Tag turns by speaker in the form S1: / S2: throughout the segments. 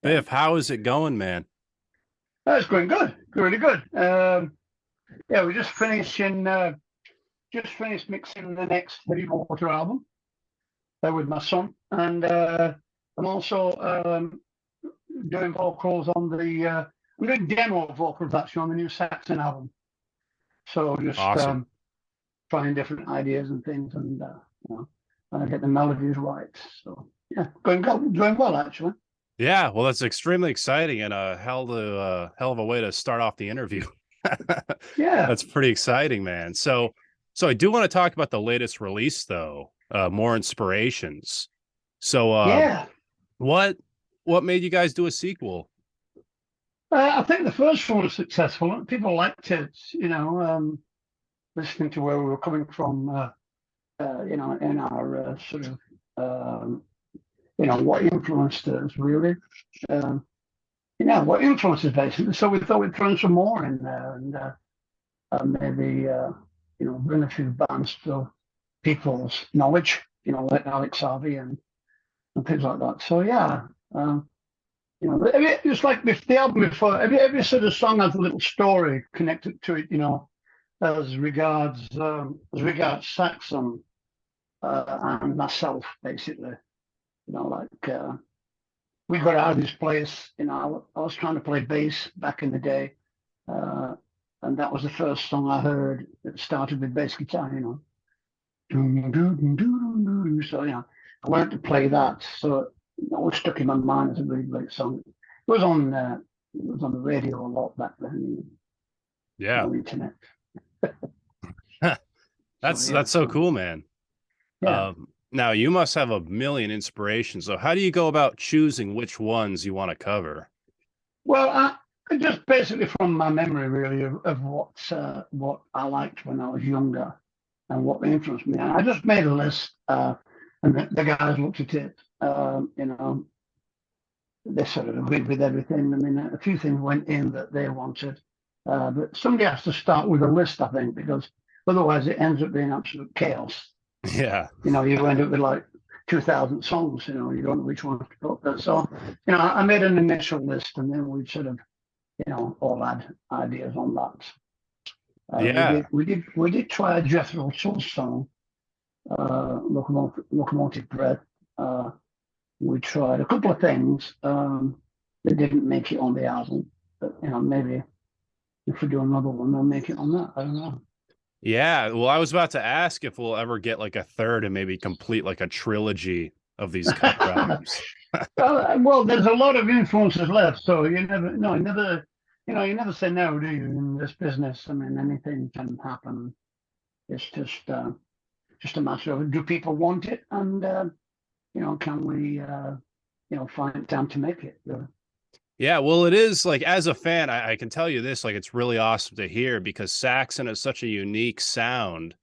S1: Biff, how is it going, man?
S2: That's going good, really good. Yeah, we're just finished mixing the next Heavy Water album with my son, and I'm also doing vocals on the. I'm doing demo vocals actually on the new Saxon album. So just
S1: Awesome.
S2: trying different ideas and things, and trying to get the melodies right. So yeah, going well actually.
S1: Yeah, well, that's extremely exciting and a hell of a way to start off the interview.
S2: Yeah,
S1: That's pretty exciting, man. So I do want to talk about the latest release, though. More inspirations. So,
S2: yeah.
S1: what what made you guys do a sequel?
S2: I think the first one was successful. People liked it, listening to where we were coming from, in our sort of, what influenced us really. What influences basically. So we thought we'd throw some more in there and maybe, bring a few bands to people's knowledge, like Alex Harvey and things like that. So yeah. It's like with the album before. Every sort of song has a little story connected to it. As regards Saxon and myself, basically. We got out of this place. I was trying to play bass back in the day, and that was the first song I heard that started with bass guitar. So I learned to play that. So it was stuck in my mind as a really great song. It was on the radio a lot back then.
S1: Yeah,
S2: On the internet.
S1: that's so cool, man.
S2: Yeah.
S1: Now you must have a million inspirations. So how do you go about choosing which ones you want to cover?
S2: Well, I just basically from my memory really of what I liked when I was younger and what influenced me. And I just made a list, and the guys looked at it. They sort of agreed with everything. I mean, a few things went in that they wanted, but somebody has to start with a list, I think, because otherwise it ends up being absolute chaos.
S1: Yeah.
S2: You end up with like 2,000 songs. You don't know which one to put. So, I made an initial list, and then we sort of, all had ideas on that.
S1: Yeah.
S2: We did try a Jethro Tull song, Locomotive Breath. We tried a couple of things that didn't make it on the album, but maybe if we do another one, they'll make it on that. I don't know.
S1: Yeah, well, I was about to ask if we'll ever get like a third and maybe complete like a trilogy of these cover albums.
S2: Well, there's a lot of influences left, so you never say no, do you? In this business, I mean, anything can happen. It's just a matter of do people want it, and can we find time to make it? Really?
S1: Yeah, well, it is like as a fan, I can tell you this, like it's really awesome to hear because Saxon is such a unique sound,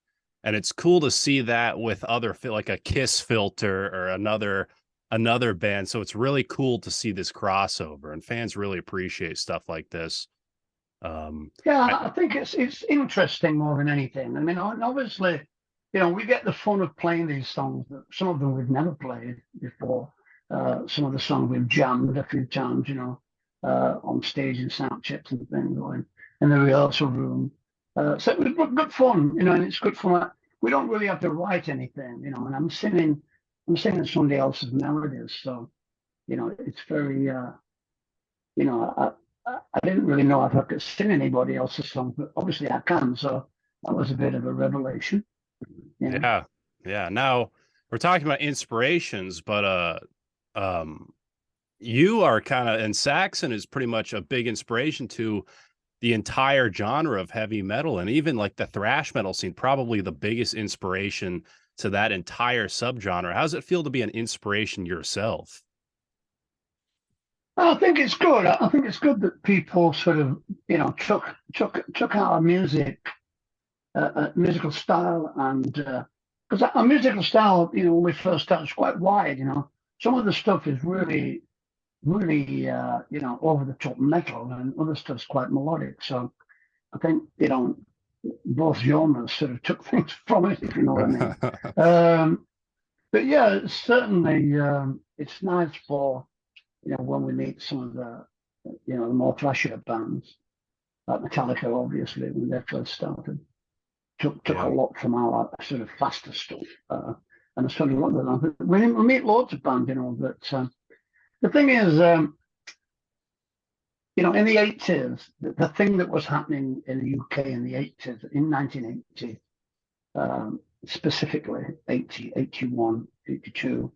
S1: and it's cool to see that with other like a Kiss filter or another band. So it's really cool to see this crossover, and fans really appreciate stuff like this.
S2: I think it's interesting more than anything. I mean, obviously, we get the fun of playing these songs. Some of them we've never played before. Some of the songs we've jammed a few times, on stage and sound checks and things, or in the rehearsal room. So it was good fun, and it's good fun. We don't really have to write anything, and I'm singing somebody else's melodies, so it's very, I didn't really know if I could sing anybody else's song, but obviously I can. So that was a bit of a revelation.
S1: Yeah, yeah. Now we're talking about inspirations, but you are kind of, and Saxon is pretty much a big inspiration to the entire genre of heavy metal, and even like the thrash metal scene, probably the biggest inspiration to that entire subgenre. How does it feel to be an inspiration yourself?
S2: I think it's good. I think it's good that people sort of, took our musical style, and because our musical style, when we first started, was quite wide. Some of the stuff is really, really, over the top metal, and other stuff's quite melodic. So I think, both genres sort of took things from it, if you know what I mean. But yeah, certainly, it's nice for you know, when we meet some of the, you know, the more thrashier bands, like Metallica, obviously, when they first started, took a
S1: Yeah.
S2: lot from our sort of faster stuff. And I sort of love that. We meet loads of bands, you know, but the thing is, you know, in the 80s, the thing that was happening in the UK in the 80s, in 1980, specifically 80, 81, 82,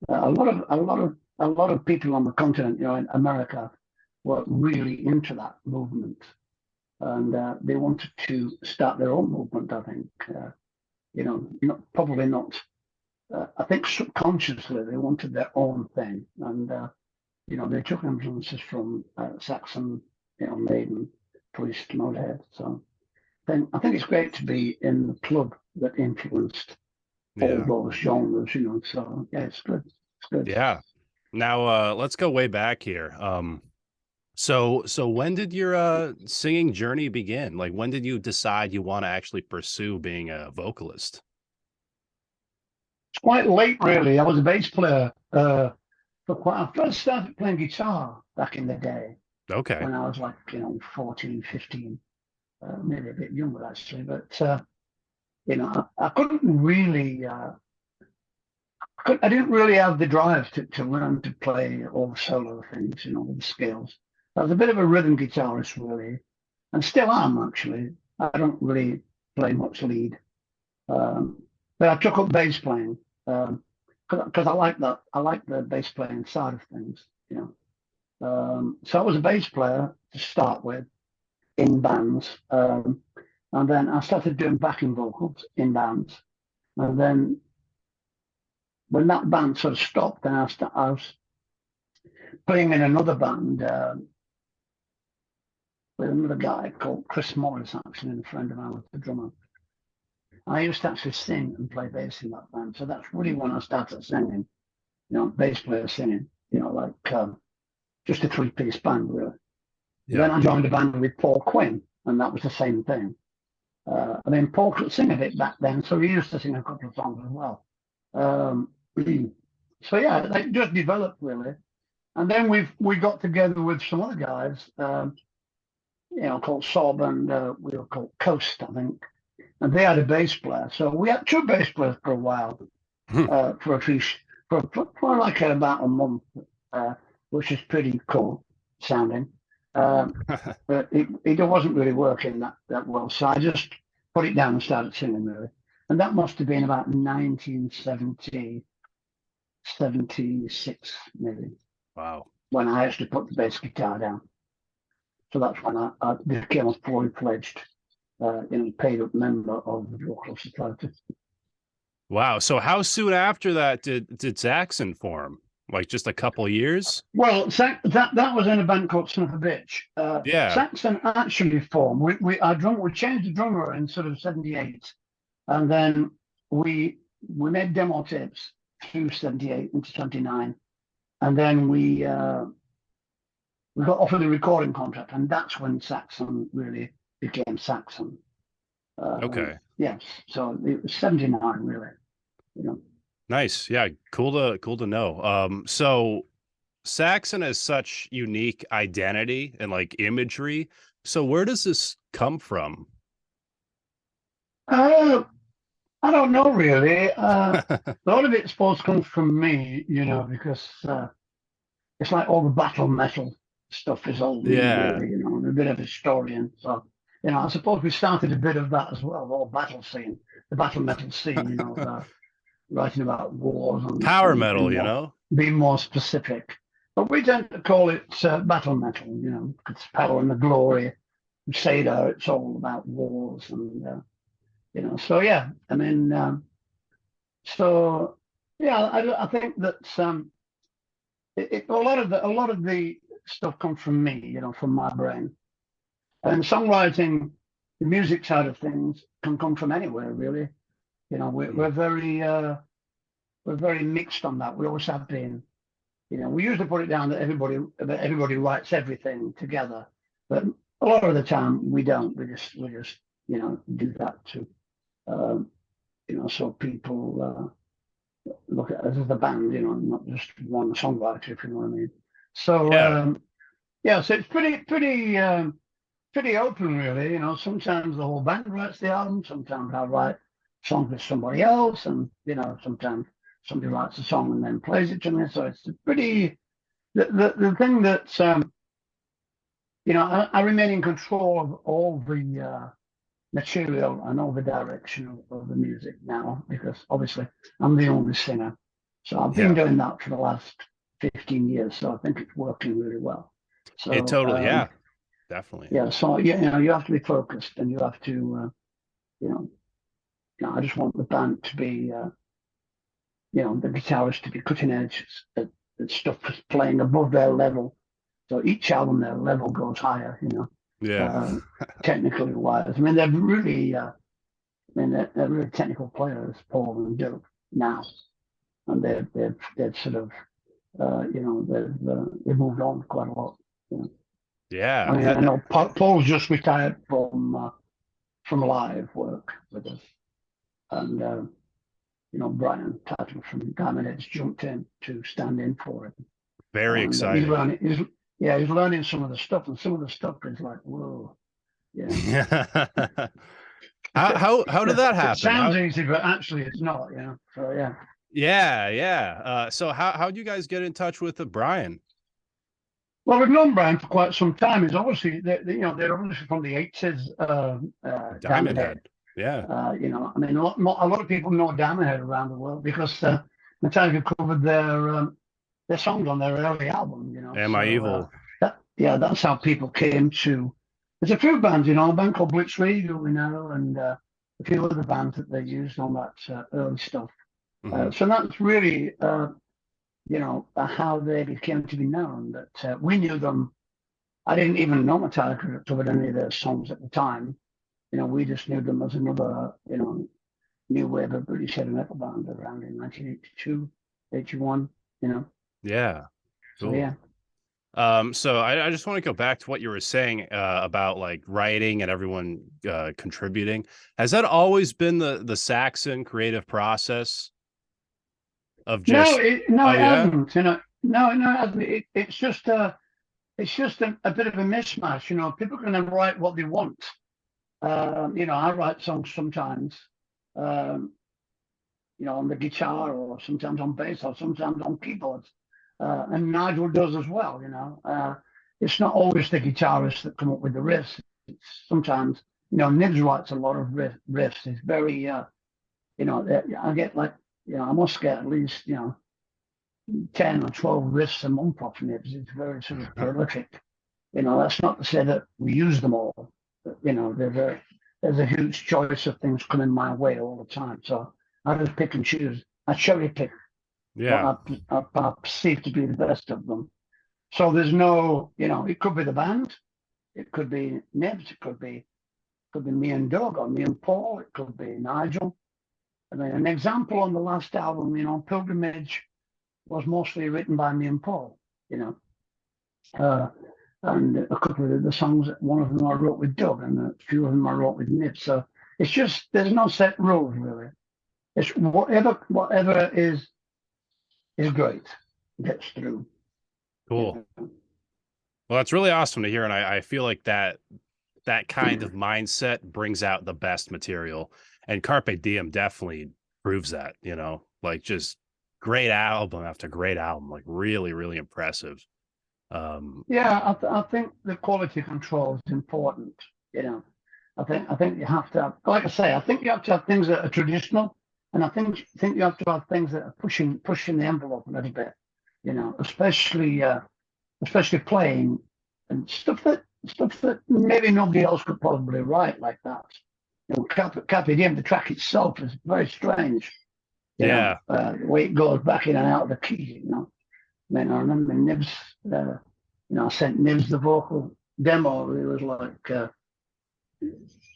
S2: a lot of people on the continent, you know, in America, were really into that movement, and they wanted to start their own movement. I think, you know, probably not. I think subconsciously they wanted their own thing, and you know, they took influences from Saxon, you know, Maiden, Priest, Motörhead. So I think it's great to be in the club that influenced all
S1: Yeah.
S2: those genres, you know. So yeah, it's good. It's good.
S1: Yeah. Now let's go way back here. So when did your singing journey begin? Like when did you decide you want to actually pursue being a vocalist?
S2: It's quite late, really. I was a bass player for quite. I first started playing guitar back in the day
S1: Okay.
S2: when I was like, you know, 14, 15, maybe a bit younger actually. But you know, I couldn't really. I didn't really have the drive to learn to play all the solo things, you know, all the scales. I was a bit of a rhythm guitarist, really, and still am actually. I don't really play much lead, but I took up bass playing because I like that. I like the bass playing side of things, you know. So I was a bass player to start with in bands, and then I started doing backing vocals in bands, and then when that band sort of stopped, then I was playing in another band with another guy called Chris Morris, actually, and a friend of mine was the drummer. I used to actually sing and play bass in that band, so that's really when I started singing. You know, bass player singing. You know, like just a three-piece band, really.
S1: Yeah.
S2: Then I joined a band with Paul Quinn, and that was the same thing. I mean, Paul could sing a bit back then, so he used to sing a couple of songs as well. So yeah, they just developed really. And then we got together with some other guys, you know, called Sob, and we were called Coast, I think. And they had a bass player, so we had two bass players for a while, for at least for like about a month, which is pretty cool sounding. But it wasn't really working that well, so I just put it down and started singing really. And that must have been about 1970, 76 maybe,
S1: Wow.
S2: when I actually put the bass guitar down. So that's when I became a fully fledged, you know, paid up member of the Vocal Society.
S1: Wow. So how soon after that did Saxon form? Like just a couple years?
S2: Well, that was in a band called Son of a Bitch.
S1: Yeah.
S2: Saxon actually formed. We changed the drummer in sort of '78, and then we made demo tapes through '78 into '79, and then we got offered a recording contract, and that's when Saxon really became Saxon.
S1: Okay.
S2: Yes, so it was '79 really, you know.
S1: Nice. Yeah. Cool to know. So Saxon has such unique identity and like imagery. So where does this come from?
S2: I don't know really. A lot of it, I suppose, comes from me, you know, because it's like all the battle metal stuff is all me,
S1: Yeah.
S2: really. You know, I'm a bit of a historian, so you know, I suppose we started a bit of that as well. The whole battle scene, the battle metal scene, you know, writing about wars
S1: Power
S2: and
S1: metal, you know?
S2: being more specific. But we tend to call it battle metal, you know, it's power and the glory. Crusader, it's all about wars and you know. So yeah, I mean, so yeah, I think that a lot of the stuff comes from me, you know, from my brain. And songwriting, the music side of things can come from anywhere, really. You know, we're very mixed on that. We always have been. You know, we usually put it down that everybody writes everything together, but a lot of the time we don't. We just you know do that too. You know, so people look at us as a band, you know, not just one songwriter, if you know what I mean. So
S1: Yeah.
S2: yeah, so it's pretty open, really. You know, sometimes the whole band writes the album, sometimes I write songs with somebody else, and you know, sometimes somebody writes a song and then plays it to me. So it's pretty the thing that you know, I remain in control of all the material and all the direction of the music now, because obviously I'm the only singer. So I've been
S1: Yeah.
S2: doing that for the last 15 years. So I think it's working really well.
S1: It
S2: So
S1: totally, yeah, definitely.
S2: yeah, so you know, you have to be focused, and you have to you know, I just want the band to be you know, the guitarist to be cutting edge, that stuff is playing above their level. So each album, their level goes higher, you know,
S1: Yeah.
S2: technically wise. I mean, they're really, they're really technical players, Paul and Doug, now, and they've sort of, you know, they've moved on quite a lot. You know? I mean,
S1: Yeah.
S2: I know Paul's just retired from live work with us, and you know, Brian Tatler from Diamond Head's jumped in to stand in for it.
S1: Very
S2: And he's
S1: exciting.
S2: learning. He's learning some of the stuff, and some of the stuff is like, whoa, yeah.
S1: How did that
S2: It
S1: happen?
S2: sounds easy, but actually it's not. You know. So yeah.
S1: Yeah. So how'd you guys get in touch with Brian?
S2: Well, we've known Brian for quite some time. He's obviously, you know, they're obviously from the 80s.
S1: Diamond
S2: Diamond Head.
S1: Head. Yeah.
S2: You know, I mean, a lot of people know Diamond Head around the world because Metallica covered their songs on their early album. You know,
S1: Am I Evil?
S2: that's how people came to. There's a few bands, you know, a band called Blitzkrieg, who we know, and a few other bands that they used on that early stuff. So that's really, you know, how they became to be known. That we knew them. I didn't even know Metallica covered any of their songs at the time. You know, we just knew them as another, you know, new wave of British heavy metal band around in 1982, 81. You know.
S1: Yeah.
S2: Cool. So yeah.
S1: So I just want to go back to what you were saying about like writing and everyone contributing. Has that always been the Saxon creative process of just?
S2: It hasn't. You know, no, it hasn't. It's just a bit of a mismatch. You know, people can write what they want. You know, I write songs sometimes. You know, on the guitar, or sometimes on bass, or sometimes on keyboards. And Nigel does as well, you know. It's not always the guitarists that come up with the riffs. It's sometimes, you know, Nibs writes a lot of riffs. It's very, you know, I get like, you know, I must get at least, you know, 10 or 12 riffs a month off Nibs. It's very sort of prolific. You know, that's not to say that we use them all. But, you know, there's a huge choice of things coming my way all the time. So I just pick and choose. I cherry pick.
S1: Yeah.
S2: What I perceive to be the best of them. So there's no, you know, it could be the band, it could be Nibs, it could be me and Doug, or me and Paul, it could be Nigel. I mean, an example on the last album, you know, Pilgrimage was mostly written by me and Paul, you know. And a couple of the songs, one of them I wrote with Doug, and a few of them I wrote with Nibs. So it's just, there's no set rules really. It's whatever is great, gets through.
S1: Cool. Well, that's really awesome to hear, and I feel like that kind of mindset brings out the best material, and Carpe Diem definitely proves that. You know, like just great album after great album, like really, really impressive.
S2: Yeah, I think the quality control is important. You know, I think you have to have, like I say, I think you have to have things that are traditional, and I think you have to have things that are pushing the envelope a little bit. You know, especially playing and stuff that maybe nobody else could probably write like that. You know, Carpe Diem, the track itself is very strange.
S1: Yeah.
S2: The way it goes back in and out of the key. You know, I mean, I remember Nibs. You know, I sent Nibs the vocal demo. He was like,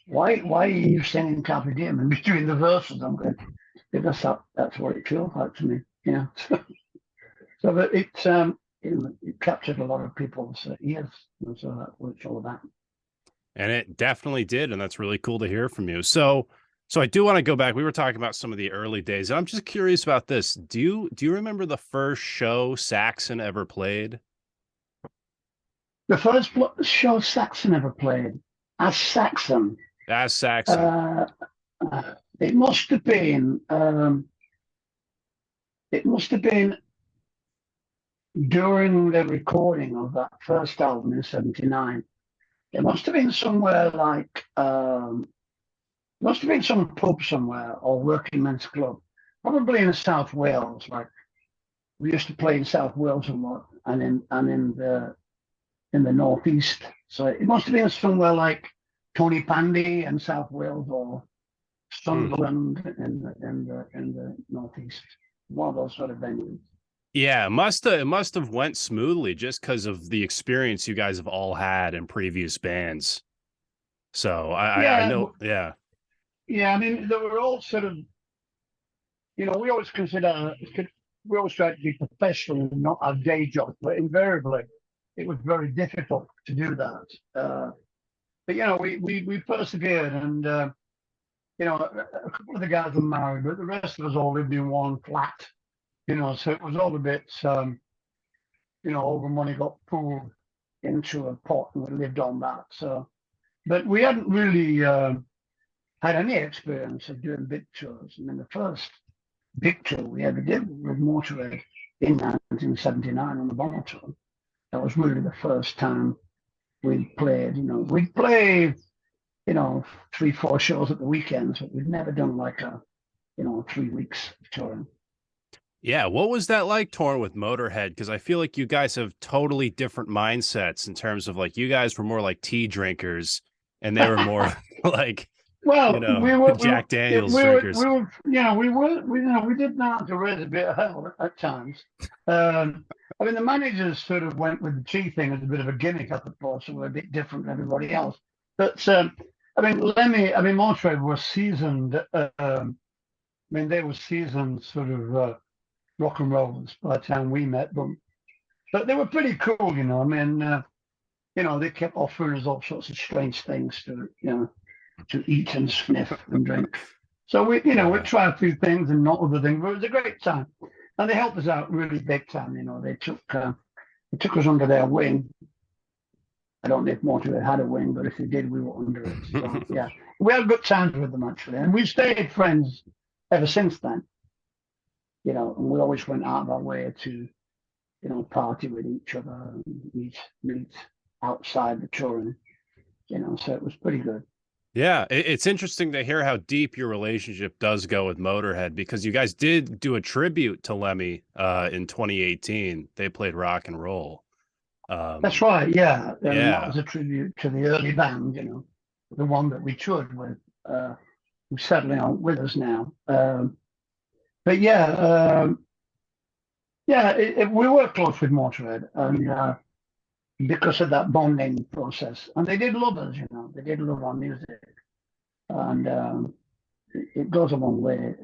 S2: "Why are you singing Carpe Diem and between the verses?" I'm going, because that's what it feels like to me. You know. So that it captured a lot of people's ears, and so that's what it's all about.
S1: And it definitely did, and that's really cool to hear from you. So I do want to go back. We were talking about some of the early days, and I'm just curious about this. Do you remember the first show Saxon ever played?
S2: The first show Saxon ever played as Saxon.
S1: As Saxon.
S2: Uh, it must have been. It must have been during the recording of that first album in '79. It must have been somewhere like. Must have been some pub somewhere or working men's club, probably in South Wales. Like we used to play in South Wales a lot, and in the northeast. So it must have been somewhere like Tony Pandy in South Wales or Sunderland in the northeast. One of those sort of venues.
S1: Yeah, it must have went smoothly just because of the experience you guys have all had in previous bands. So I
S2: Yeah,
S1: know, yeah.
S2: yeah. I mean, they were all sort of. We always we always try to be professional and not our day job, but invariably, it was very difficult to do that. But we persevered, and a couple of the guys were married, but the rest of us all lived in one flat. So it was all a bit, all the money got pooled into a pot, and we lived on that. So, but we hadn't really had any experience of doing big tours. I mean, the first big tour we ever did with Motörhead in 1979 on the Bomber tour. That was really the first time we played. We'd play, 3, 4 shows at the weekends, but we'd never done like 3 weeks of touring.
S1: Yeah, what was that like touring with Motörhead? Because I feel like you guys have totally different mindsets in terms of like you guys were more like tea drinkers and they were more like Jack Daniels drinkers.
S2: We did not to raise a bit of hell at times. I mean, the managers sort of went with the tea thing as a bit of a gimmick, I suppose, so we're a bit different than everybody else. But Motörhead was seasoned. They were seasoned sort of rock and rollers by the time we met them. But they were pretty cool, they kept offering us all sorts of strange things to eat and sniff and drink. So we tried a few things and not other things, but it was a great time. And they helped us out really big time. They took us under their wing. I don't know if Motörhead had a wing, but if they did, we were under it. So, yeah, we had good times with them actually, and we've stayed friends ever since then. And we always went out of our way to, party with each other and meet outside the touring. So it was pretty good.
S1: Yeah, it's interesting to hear how deep your relationship does go with Motörhead because you guys did do a tribute to Lemmy in 2018. They played Rock and Roll.
S2: That's right, yeah. That was a tribute to the early band, the one that we toured with, who's settling on with us now. But yeah, we were close with Motörhead, and because of that bonding process, and they did love us, they did love our music, and it goes a long way.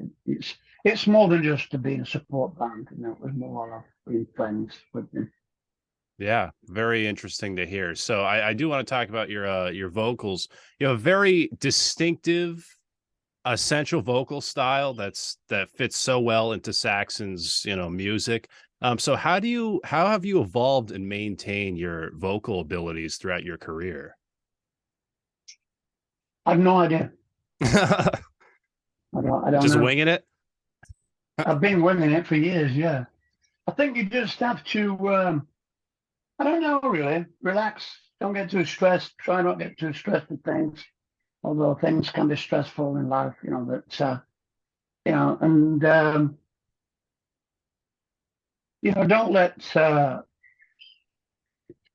S2: It's more than just to be a support band, it was more of being friends with them.
S1: Yeah, very interesting to hear. So I do want to talk about your vocals. You have a very distinctive, essential vocal style that fits so well into Saxon's music. So how have you evolved and maintained your vocal abilities throughout your career?
S2: I have no idea. I don't
S1: just
S2: know.
S1: Winging it.
S2: I've been winging it for years. Yeah, I think you just have to. I don't know, really. Relax. Don't get too stressed. Try not to get too stressed with things. Although things can be stressful in life, and don't let.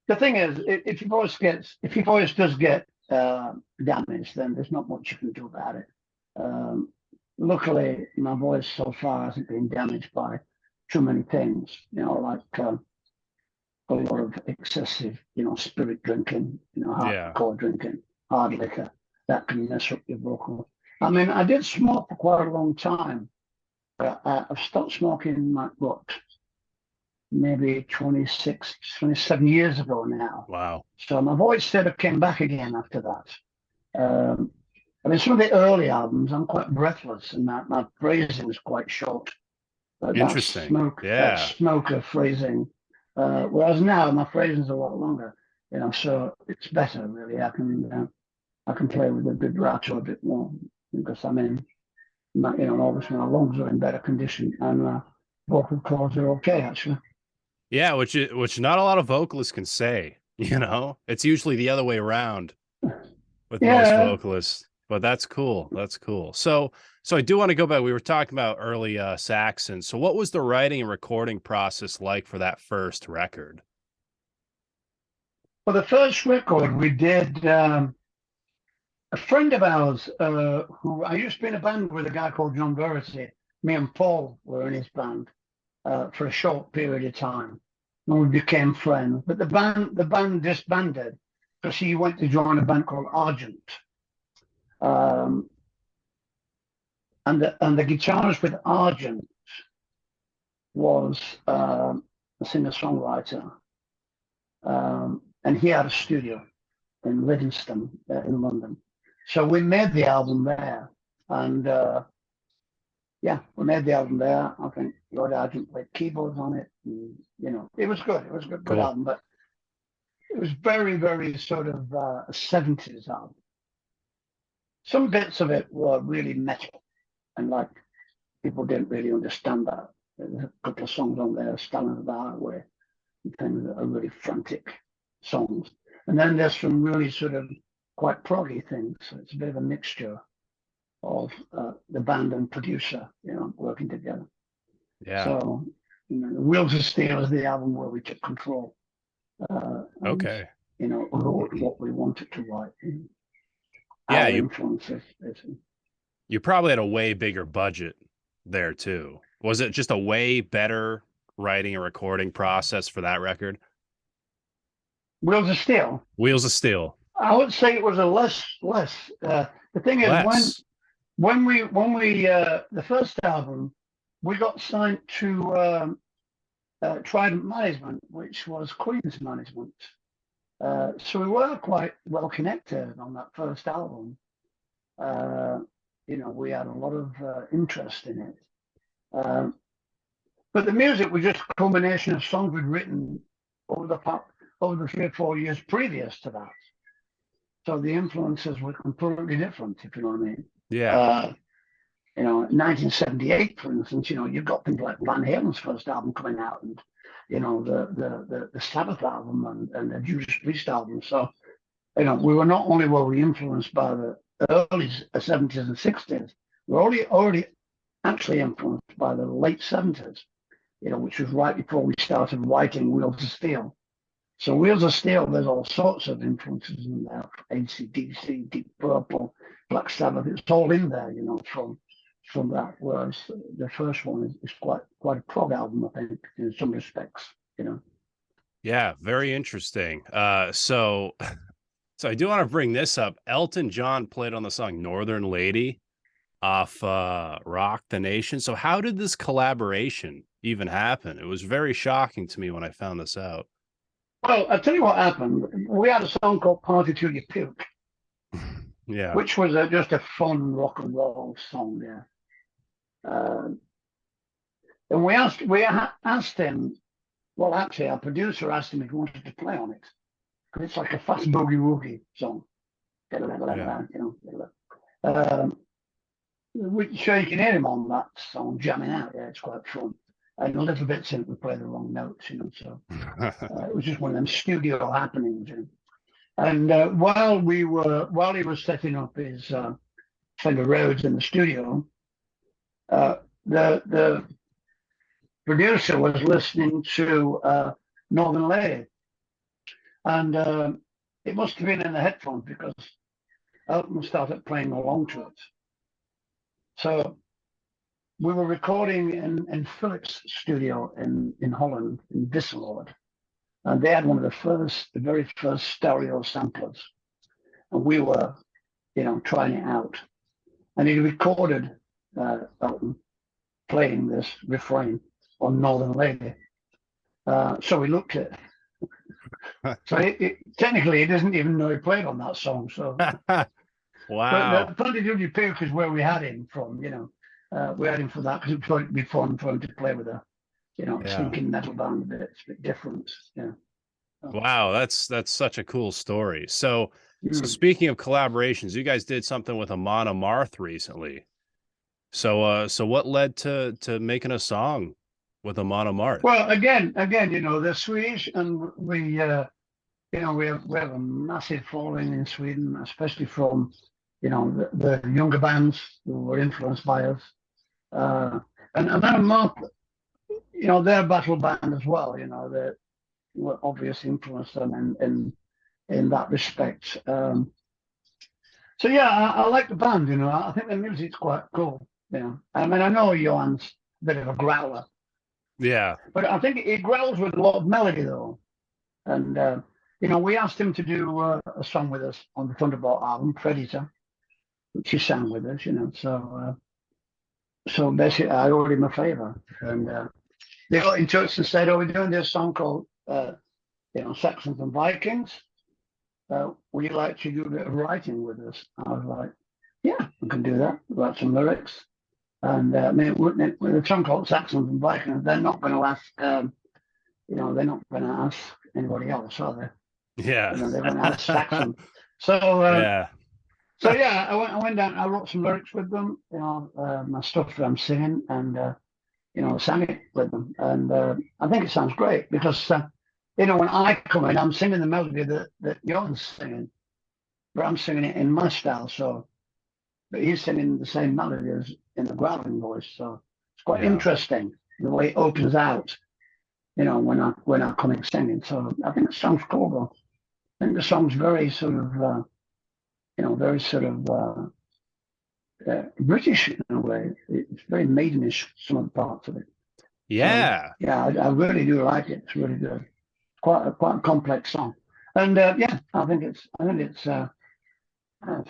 S2: The thing is, if your voice does get damaged, then there's not much you can do about it. Luckily, my voice so far hasn't been damaged by too many things, like a lot of excessive, spirit drinking, hardcore drinking, hard liquor. That can mess up your vocal. I mean, I did smoke for quite a long time. I've stopped smoking, maybe 26, 27 years ago now.
S1: Wow.
S2: So my voice sort of came back again after that. Some of the early albums, I'm quite breathless, and my phrasing was quite short.
S1: Interesting.
S2: That smoker phrasing. Whereas now my phrasing's a lot longer. So it's better really. I can play with a vibrato a bit more because I'm in, obviously my lungs are in better condition and vocal cords are okay actually.
S1: Yeah, which not a lot of vocalists can say. It's usually the other way around with most
S2: Yeah.
S1: vocalists. But that's cool. That's cool. So I do want to go back. We were talking about early Saxon. So what was the writing and recording process like for that first record?
S2: Well, the first record we did, a friend of ours who I used to be in a band with a guy called John Verity. Me and Paul were in his band for a short period of time, and we became friends. But the band disbanded because he went to join a band called Argent. And the guitarist with Argent was a singer-songwriter, and he had a studio in Livingston in London. So we made the album there, and we made the album there. I think Lord Argent played keyboards on it, and, it was good. It was a good album, but it was very, very sort of a 70s album. Some bits of it were really metal, and like people didn't really understand that. There's a couple of songs on there, Standing the Highway, and things that are really frantic songs. And then there's some really sort of quite proggy things. So it's a bit of a mixture of the band and producer, working together.
S1: Yeah.
S2: So, Wheels of Steel is the album where we took control.
S1: Okay.
S2: Wrote what we wanted to write.
S1: Yeah,
S2: our influences, basically.
S1: You probably had a way bigger budget there too. Was it just a way better writing and recording process for that record?
S2: Wheels of Steel.
S1: Wheels of Steel.
S2: I would say it was a less. The thing is, when we the first album, we got signed to Trident Management, which was Queen's management. So we were quite well connected on that first album. We had a lot of interest in it. But the music was just a combination of songs we'd written over the 3 or 4 years previous to that. So the influences were completely different, if you know what I mean.
S1: Yeah.
S2: 1978, for instance, you've got things like Van Halen's first album coming out, and the Sabbath album and the Judas Priest album. So, we were not only were we influenced by the early 70s and 60s, we were already actually influenced by the late 70s, which was right before we started writing Wheels of Steel. So Wheels of Steel, there's all sorts of influences in there: AC/DC, Deep Purple, Black Sabbath. It's all in there, from that. Whereas the first one is quite a prog album, I think, in some respects.
S1: Yeah, very interesting. So I do want to bring this up. Elton John played on the song Northern Lady off Rock the Nation. So how did this collaboration even happen? It was very shocking to me when I found this out.
S2: Well, I'll tell you what happened. We had a song called Party Till You Puke.
S1: Yeah.
S2: Which was just a fun rock and roll song, yeah. And we asked him, well, actually, our producer asked him if he wanted to play on it. Because it's like a fast boogie-woogie song. So you can hear him on that song jamming out. Yeah, it's quite fun. And a little bit since we play the wrong notes, so it was just one of them studio happenings. And while he was setting up his Fender Rhodes in the studio, the producer was listening to Northern Lady, and it must have been in the headphones because Elton started playing along to it. So we were recording in Philips' studio in Holland, in Wisseloord. And they had one of the very first stereo samplers. And we were, trying it out. And he recorded Elton playing this refrain on Northern Lady. So we looked at it. So technically, he doesn't even know he played on that song. So
S1: wow.
S2: But Party Till You Puke is where we had him from, we had him for that because it would be fun for him to play with a, stinking metal band a bit. It's a bit different,
S1: Wow, that's such a cool story. So
S2: Mm.
S1: speaking of collaborations, you guys did something with Amon Amarth recently. So what led to making a song with Amon Amarth?
S2: Well, again, they're Swedish, and we have a massive following in Sweden, especially from, the younger bands who were influenced by us. Uh, and then Mark, they're a battle band as well. They were obvious influence them in that respect. So yeah, I like the band. I think the music's quite cool. I mean, I know Johan's a bit of a growler,
S1: Yeah.
S2: but I think he growls with a lot of melody though. And we asked him to do a song with us on the Thunderbolt album, Predator, which he sang with us. So basically, I owed him a favor, and they got in touch and said, "Oh, we're doing this song called, Saxons and Vikings. Would you like to do a bit of writing with us?" I was like, "Yeah, I can do that. Write some lyrics." And I mean, with a song called Saxons and Vikings, they're not going to ask, they're not going to ask anybody else, are they?
S1: Yeah.
S2: They're going to ask Saxon. So,
S1: Yeah.
S2: so yeah, I went down. I wrote some lyrics with them. My stuff that I'm singing, and sang it with them. And I think it sounds great because when I come in, I'm singing the melody that John's singing, but I'm singing it in my style. But he's singing the same melody as in the growling voice. So it's quite interesting the way it opens out. When I come in singing. So I think the song's cool though. I think the song's very sort of, very sort of British in a way. It's very maidenish, some of the parts of it.
S1: Yeah.
S2: So, yeah, I really do like it. It's really good. Quite a complex song. And yeah, I think it's a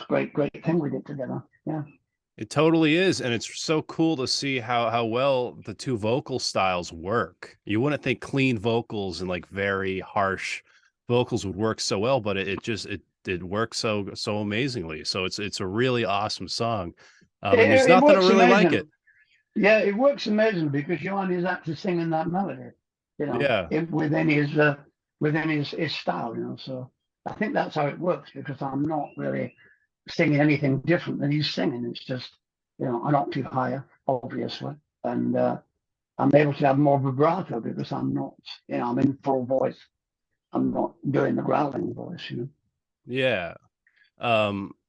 S2: great thing we did together. Yeah.
S1: It totally is, and it's so cool to see how well the two vocal styles work. You wouldn't think clean vocals and like very harsh vocals would work so well, but it works so amazingly. So it's a really awesome song. And there's nothing to really like it.
S2: Yeah, it works amazingly because Johan is actually singing that melody, within his style, So I think that's how it works because I'm not really singing anything different than he's singing. It's just, an octave higher, obviously. And I'm able to have more vibrato because I'm not, I'm in full voice. I'm not doing the growling voice,
S1: Yeah.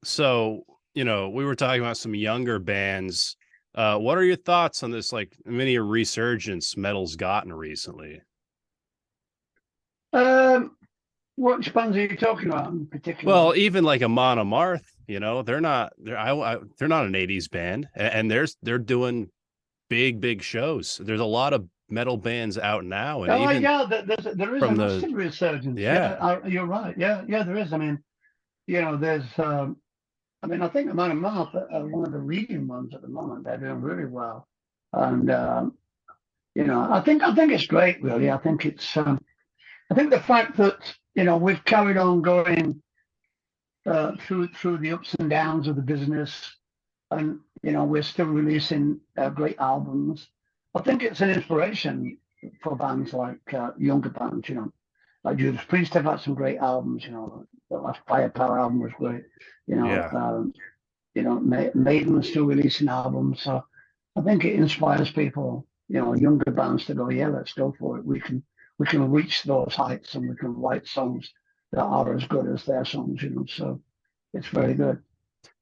S1: So, we were talking about some younger bands. What are your thoughts on this, like, mini resurgence metal's gotten recently?
S2: What bands are you talking about in particular?
S1: Well, even like Amon Amarth, they're not an '80s band, and they're doing big shows. There's a lot of metal bands out now, and
S2: there is a massive resurgence. Yeah, you're right. Yeah, there is. I mean, there's. I think Amon Amarth are one of the leading ones at the moment. They're doing really well, and I think it's great. Really, I think it's. I think the fact that we've carried on going through the ups and downs of the business, and we're still releasing great albums. I think it's an inspiration for bands like younger bands, like Judas Priest have had some great albums. The last Firepower album was great. Maiden is still releasing albums, so I think it inspires people, younger bands to go, yeah, let's go for it. We can reach those heights and we can write songs that are as good as their songs, So it's very good.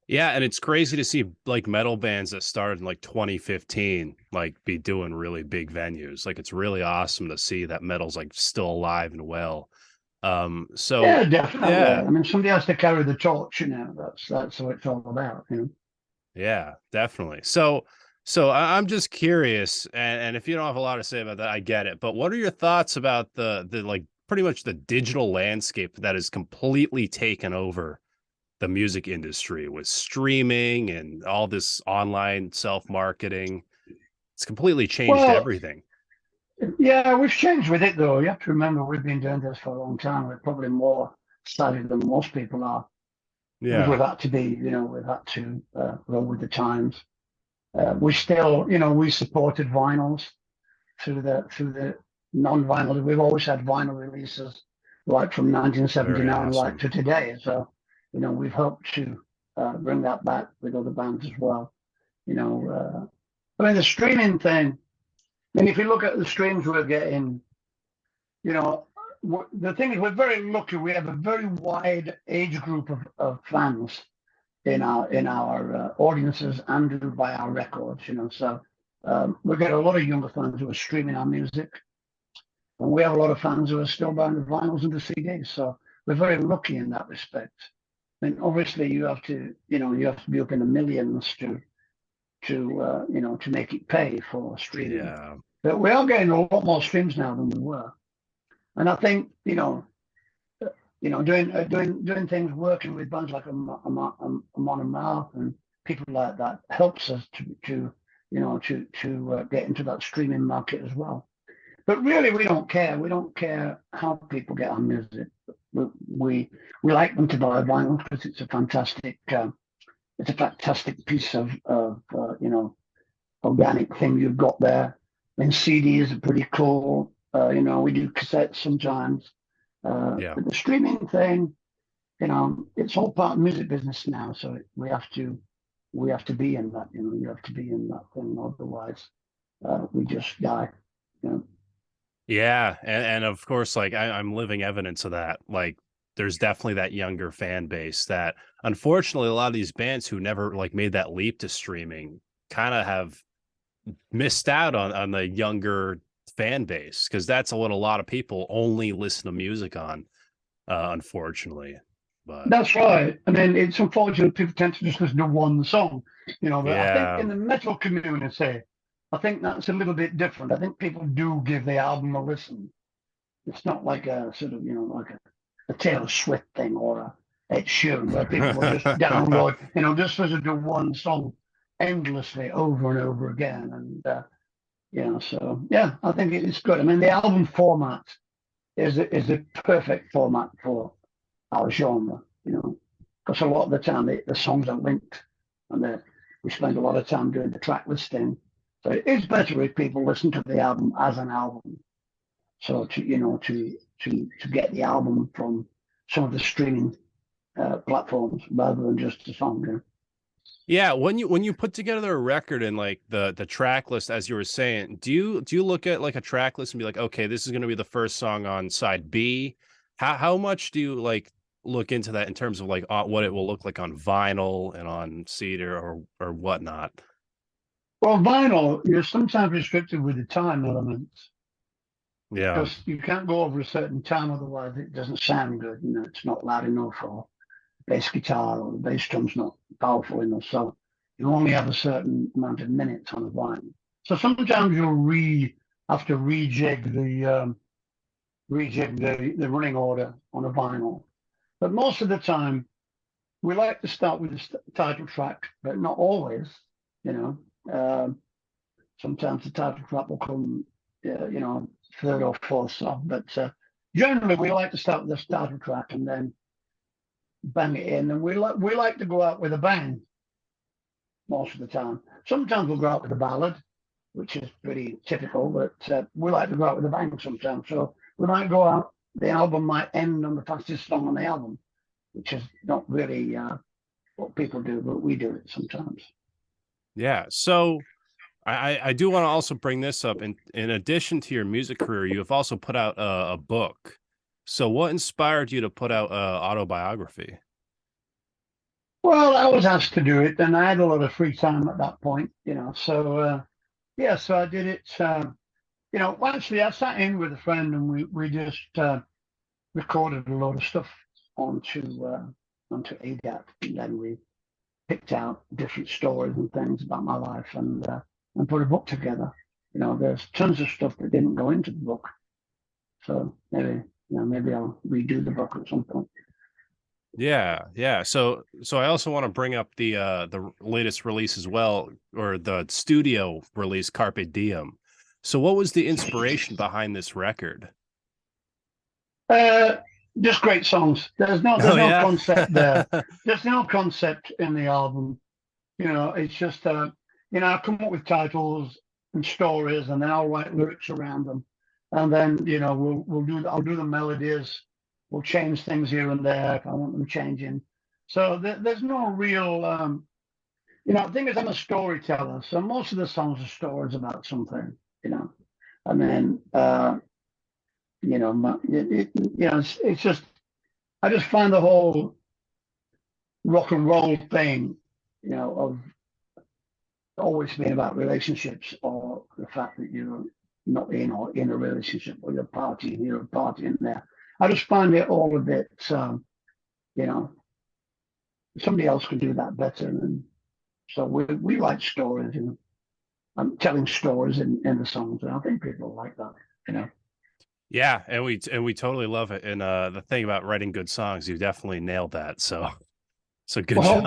S1: Yeah, and it's crazy to see like metal bands that started in like 2015 like be doing really big venues. Like it's really awesome to see that metal's like still alive and well. So
S2: yeah, definitely. Yeah. I mean, somebody has to carry the torch, That's what it's all about,
S1: Yeah, definitely. So I'm just curious, and if you don't have a lot to say about that, I get it. But what are your thoughts about the like pretty much the digital landscape that has completely taken over the music industry with streaming and all this online self-marketing? It's completely changed everything.
S2: Yeah, we've changed with it though. You have to remember we've been doing this for a long time. We're probably more savvy than most people are.
S1: Yeah.
S2: We've had to be, we've had to roll with the times. We still, we supported vinyls through the non-vinyl. We've always had vinyl releases like from
S1: Very
S2: 1979 right
S1: awesome.
S2: to today. So, we've hoped to bring that back with other bands as well. I mean, the streaming thing, I mean, if you look at the streams we're getting, the thing is, we're very lucky. We have a very wide age group of fans in our audiences and who buy our records. So we get a lot of younger fans who are streaming our music, and we have a lot of fans who are still buying the vinyls and the CDs. So we're very lucky in that respect. I mean, obviously, you have to be up in the millions to make it pay for streaming.
S1: Yeah.
S2: But we are getting a lot more streams now than we were, and I think doing things, working with bands like Amon Amarth and people like that helps us to get into that streaming market as well. But really, we don't care. We don't care how people get our music. We like them to buy vinyl because it's a fantastic piece of organic thing you've got there. And CDs are pretty cool. We do cassettes sometimes.
S1: Yeah.
S2: But the streaming thing, it's all part of the music business now. So we have to be in that. You have to be in that thing. Otherwise, we just die.
S1: Yeah. And of course, like I'm living evidence of that. Like there's definitely that younger fan base that unfortunately a lot of these bands who never like made that leap to streaming kind of have missed out on the younger fan base, because that's what a lot of people only listen to music on, unfortunately. But
S2: that's right. I mean, it's unfortunate people tend to just listen to one song, but I think in the metal community, I think that's a little bit different. I think people do give the album a listen. It's not like a sort of, like a Taylor Swift thing or a Ed Sheeran, where people will just download, just listen to one song endlessly over and over again. And, so, yeah, I think it's good. I mean, the album format is a perfect format for our genre, because a lot of the time the songs are linked, and we spend a lot of time doing the track listing. So it's better if people listen to the album as an album. So to get the album from some of the streaming platforms rather than just a song.
S1: yeah, when you put together a record and like the track list, as you were saying, do you look at like a track list and be like, okay, this is going to be the first song on side B? How much do you like look into that in terms of like what it will look like on vinyl and on CD or whatnot?
S2: Well, vinyl, you're sometimes restricted with the time elements.
S1: Yeah.
S2: Because you can't go over a certain time, otherwise it doesn't sound good. It's not loud enough, or bass guitar or the bass drum's not powerful enough. So you only have a certain amount of minutes on a vinyl. So sometimes you'll have to rejig the running order on a vinyl. But most of the time, we like to start with the title track, but not always. Sometimes the title track will come, third or fourth song. But generally, we like to start with the title track and then bang it in. And we like to go out with a bang most of the time. Sometimes we'll go out with a ballad, which is pretty typical, but we like to go out with a bang sometimes. So we might go out, the album might end on the fastest song on the album, which is not really what people do, but we do it sometimes.
S1: Yeah. So I do want to also bring this up. In addition to your music career, you have also put out a book. So what inspired you to put out autobiography?
S2: Well, I was asked to do it, and I had a lot of free time at that point, So, so I did it. Actually, I sat in with a friend, and we just recorded a lot of stuff onto ADAT, and then we picked out different stories and things about my life, and put a book together. There's tons of stuff that didn't go into the book, so maybe I'll redo the book at some point.
S1: Yeah. So I also want to bring up the latest release as well, or the studio release, Carpe Diem. So what was the inspiration behind this record?
S2: Just great songs. There's no concept there. There's no concept in the album. It's just I come up with titles and stories, and then I'll write lyrics around them, and then I'll do the melodies, we'll change things here and there if I want them changing. So there's no real, the thing is, I'm a storyteller, so most of the songs are stories about something, and then, it's just, I just find the whole rock and roll thing, of always being about relationships or the fact that you're not in or in a relationship or you're partying here or partying there. I just find it all a bit, somebody else could do that better. And so we like stories, I'm telling stories in the songs, and I think people like that.
S1: Yeah, and we totally love it. And the thing about writing good songs, you definitely nailed that. So good job.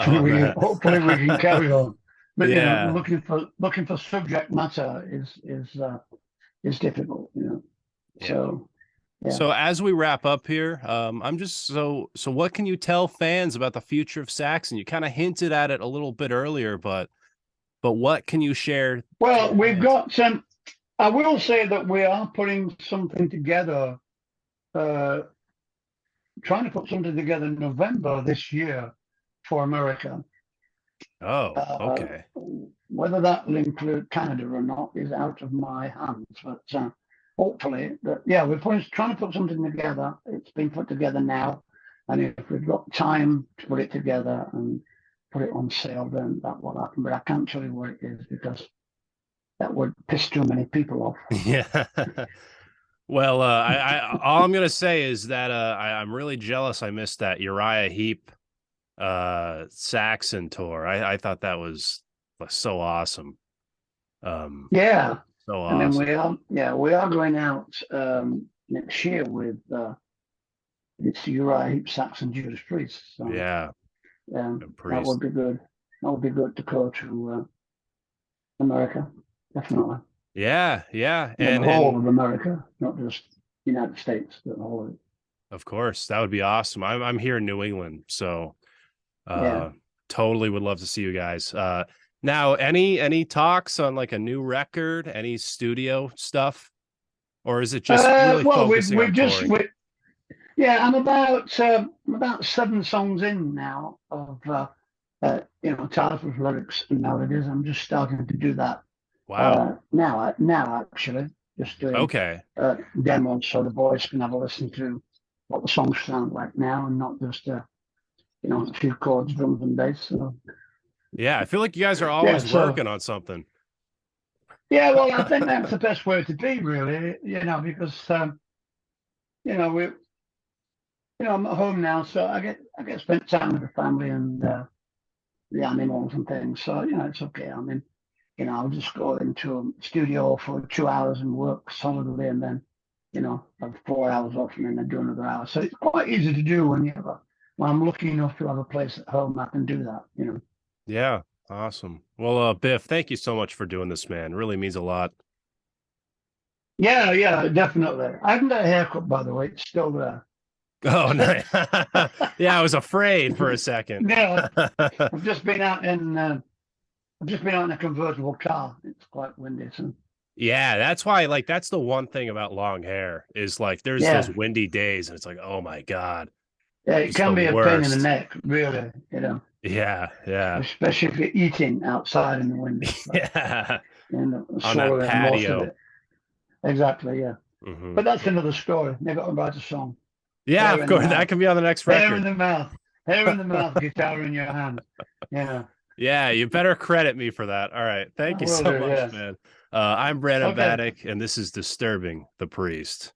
S2: Hopefully we can carry on. But
S1: yeah,
S2: looking for subject matter is difficult,
S1: Yeah.
S2: So yeah.
S1: So as we wrap up here, I'm just so what can you tell fans about the future of Saxon? You kind of hinted at it a little bit earlier, but what can you share?
S2: Well, we've got some. I will say that we are putting something together, trying to put something together in November this year for America.
S1: Oh, okay.
S2: Whether that will include Canada or not is out of my hands, but hopefully, we're trying to put something together. It's been put together now, and if we've got time to put it together and put it on sale, then that will happen. But I can't tell you what it is because that would piss too many people off.
S1: Yeah. Well, I all I'm gonna say is that I'm really jealous. I missed that Uriah Heep Saxon tour. I thought that was so awesome.
S2: Yeah.
S1: So
S2: awesome. And then we are going out next year with it's Uriah Heep Saxon Judas Priest. So,
S1: yeah.
S2: That would be good. That would be good to go to America, definitely.
S1: Yeah.
S2: And the whole of America, not just United States, but the whole of it.
S1: Of course, that would be awesome. I'm here in New England, so totally would love to see you guys. Now, any talks on like a new record, any studio stuff, or is it just really focusing on touring?
S2: I'm about 7 songs in now of Tatler's lyrics and melodies. I'm just starting to do that.
S1: Wow.
S2: Now actually, just doing demos so the boys can have a listen to what the songs sound like now, and not just a few chords, drums and bass. So.
S1: Yeah, I feel like you guys are always working on something.
S2: Yeah, well, I think that's the best way to be, really. Because I'm at home now, so I get spent time with the family and the animals and things. So it's okay. I mean, I'll just go into a studio for 2 hours and work solidly, and then have 4 hours off, and then I do another hour. So it's quite easy to do when I'm lucky enough to have a place at home. I can do that.
S1: Yeah, awesome. Well, Biff, thank you so much for doing this, man. It really means a lot.
S2: Yeah, definitely. I haven't got a haircut, by the way. It's still there.
S1: Oh, no. Yeah, I was afraid for a second.
S2: Yeah, I've just been out in a convertible car. It's quite windy. So.
S1: Yeah, that's why. Like, that's the one thing about long hair is like there's those windy days, and it's like, oh my god.
S2: Yeah, it can be a pain in the neck, really.
S1: Yeah.
S2: Especially if you're eating outside in the wind.
S1: Yeah.
S2: On
S1: that patio.
S2: Exactly. Yeah. Mm-hmm. But that's another story. Maybe I'll write a song.
S1: Yeah, of course. That can be on the next record.
S2: Hair in the mouth, guitar in your hand. Yeah.
S1: Yeah, you better credit me for that. All right. Thank you so much, man. I'm Brandon Battick, and this is Disturbing the Priest.